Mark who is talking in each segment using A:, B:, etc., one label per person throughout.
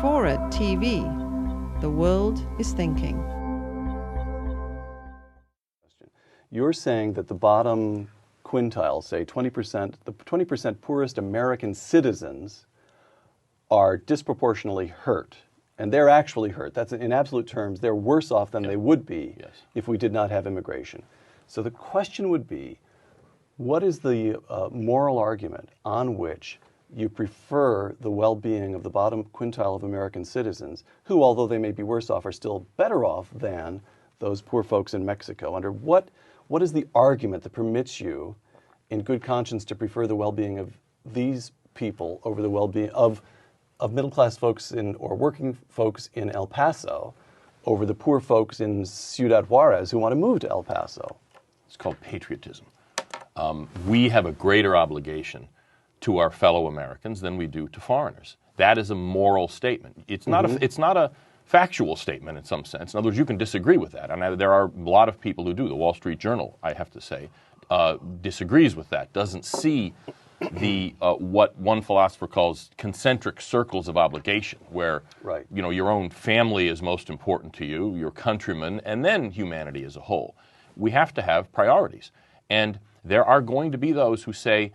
A: Forward TV. The world is thinking.
B: You're saying that the bottom quintile, say 20%, the 20% poorest American citizens are disproportionately hurt. And they're actually hurt. That's in absolute terms, they're worse off than they would be if we did not have immigration. So the question would be, what is the moral argument on which you prefer the well-being of the bottom quintile of American citizens, who, although they may be worse off, are still better off than those poor folks in Mexico? Under what is the argument that permits you, in good conscience, to prefer the well-being of these people over the well-being of middle-class folks or working folks in El Paso over the poor folks in Ciudad Juarez who want to move to El Paso?
C: It's called patriotism. We have a greater obligation to our fellow Americans than we do to foreigners. That is a moral statement. It's not a factual statement in some sense. In other words, you can disagree with that. And there are a lot of people who do. The Wall Street Journal, I have to say, disagrees with that, doesn't see the what one philosopher calls concentric circles of obligation, where your own family is most important to you, your countrymen, and then humanity as a whole. We have to have priorities. And there are going to be those who say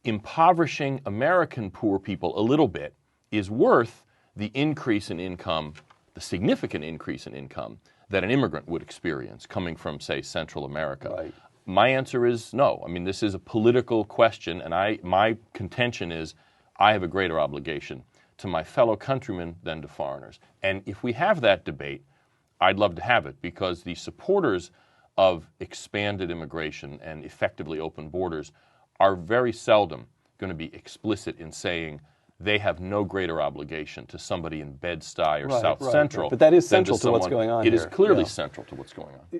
C: impoverishing American poor people a little bit is worth the increase in income, the significant increase in income that an immigrant would experience coming from, say, Central America.
B: Right.
C: My answer is no. I mean, this is a political question, and my contention is I have a greater obligation to my fellow countrymen than to foreigners. And if we have that debate, I'd love to have it, because the supporters of expanded immigration and effectively open borders are very seldom going to be explicit in saying they have no greater obligation to somebody in Bed-Stuy or South Central.
B: But that is central to what's going on
C: here. It
B: is
C: clearly central to what's going on.